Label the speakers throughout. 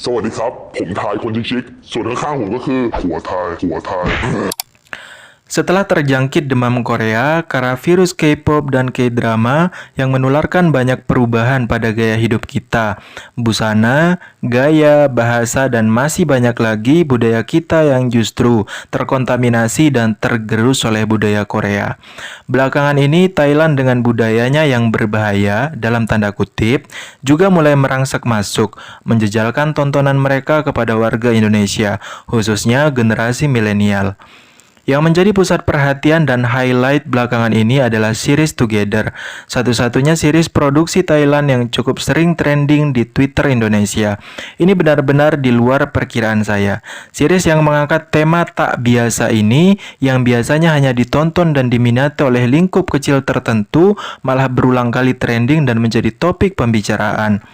Speaker 1: สวัสดีครับผมทายคนชิคๆส่วนข้างๆผมก็คือหัวทาย
Speaker 2: Setelah terjangkit demam Korea karena virus K-pop dan K-drama yang menularkan banyak perubahan pada gaya hidup kita, busana, gaya, bahasa, dan masih banyak lagi budaya kita yang justru terkontaminasi dan tergerus oleh budaya Korea. Belakangan ini Thailand dengan budayanya yang berbahaya dalam tanda kutip juga mulai merangsek masuk, menjejalkan tontonan mereka kepada warga Indonesia, khususnya generasi milenial. Yang menjadi pusat perhatian dan highlight belakangan ini adalah series Together, satu-satunya series produksi Thailand yang cukup sering trending di Twitter Indonesia. Ini benar-benar di luar perkiraan saya. Series yang mengangkat tema tak biasa ini, yang biasanya hanya ditonton dan diminati oleh lingkup kecil tertentu, malah berulang kali trending dan menjadi topik pembicaraan.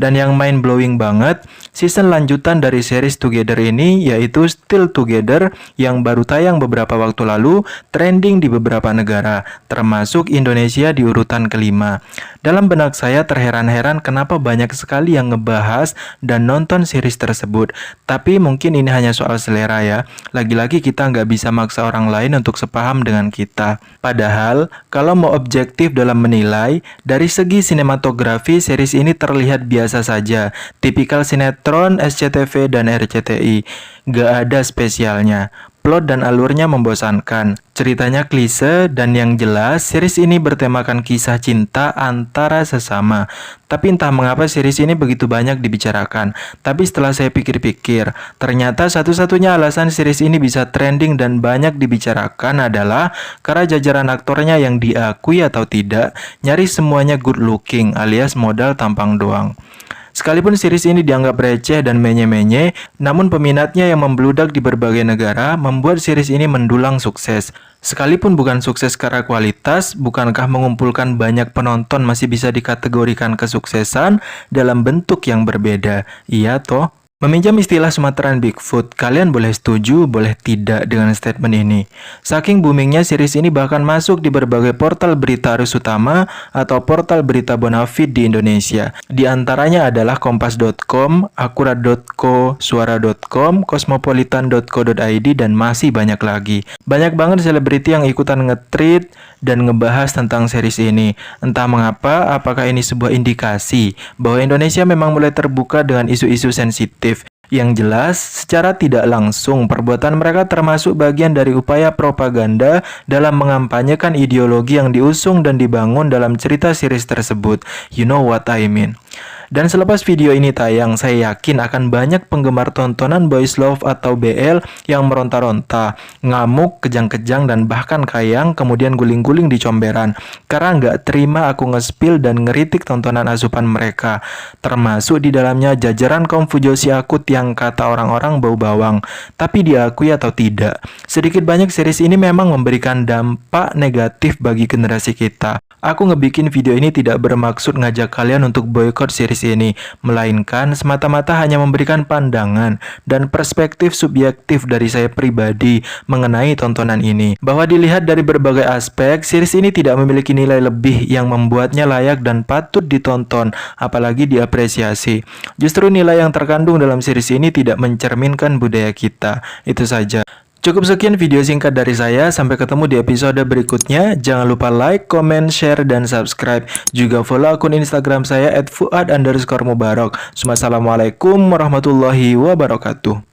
Speaker 2: Dan yang mind-blowing banget, season lanjutan dari series Together ini yaitu Still Together yang baru tayang beberapa waktu lalu, trending di beberapa negara, termasuk Indonesia di urutan kelima. Dalam benak saya terheran-heran kenapa banyak sekali yang ngebahas dan nonton series tersebut. Tapi mungkin ini hanya soal selera ya. Lagi-lagi kita nggak bisa maksa orang lain untuk sepaham dengan kita. Padahal, kalau mau objektif dalam menilai, dari segi sinematografi series ini terlihat biasa saja. Tipikal sinetron, SCTV, dan RCTI. Nggak ada spesialnya. Plot dan alurnya membosankan, ceritanya klise, dan yang jelas series ini bertemakan kisah cinta antara sesama. Tapi entah mengapa series ini begitu banyak dibicarakan. Tapi setelah saya pikir-pikir, ternyata satu-satunya alasan series ini bisa trending dan banyak dibicarakan adalah karena jajaran aktornya yang diakui atau tidak, nyaris semuanya good looking alias modal tampang doang. Sekalipun series ini dianggap receh dan menye-menye, namun peminatnya yang membludak di berbagai negara membuat series ini mendulang sukses. Sekalipun bukan sukses karena kualitas, bukankah mengumpulkan banyak penonton masih bisa dikategorikan kesuksesan dalam bentuk yang berbeda? Iya toh? Meminjam istilah Sumateranan Bigfoot, kalian boleh setuju, boleh tidak dengan statement ini. Saking boomingnya series ini bahkan masuk di berbagai portal berita arus utama atau portal berita bonafide di Indonesia. Di antaranya adalah kompas.com, akurat.co, suara.com, cosmopolitan.co.id, dan masih banyak lagi. Banyak banget selebriti yang ikutan nge-tweet dan ngebahas tentang series ini. Entah mengapa, apakah ini sebuah indikasi bahwa Indonesia memang mulai terbuka dengan isu-isu sensitif. Yang jelas, secara tidak langsung, perbuatan mereka termasuk bagian dari upaya propaganda dalam mengampanyekan ideologi yang diusung dan dibangun dalam cerita series tersebut. You know what I mean. Dan selepas video ini tayang, saya yakin akan banyak penggemar tontonan Boys Love atau BL yang meronta-ronta, ngamuk, kejang-kejang, dan bahkan kayang kemudian guling-guling di comberan karena nggak terima aku nge-spill dan ngeritik tontonan asupan mereka. Termasuk di dalamnya jajaran kaum fujoshi akut yang kata orang-orang bau bawang. Tapi diakui atau tidak, sedikit banyak series ini memang memberikan dampak negatif bagi generasi kita. Aku ngebikin video ini tidak bermaksud ngajak kalian untuk boykot series ini, melainkan semata-mata hanya memberikan pandangan dan perspektif subjektif dari saya pribadi mengenai tontonan ini. Bahwa dilihat dari berbagai aspek, series ini tidak memiliki nilai lebih yang membuatnya layak dan patut ditonton, apalagi diapresiasi. Justru nilai yang terkandung dalam series ini tidak mencerminkan budaya kita. Itu saja. Cukup sekian video singkat dari saya, sampai ketemu di episode berikutnya. Jangan lupa like, comment, share, dan subscribe. Juga follow akun Instagram saya @fuad_mubarok. Assalamualaikum warahmatullahi wabarakatuh.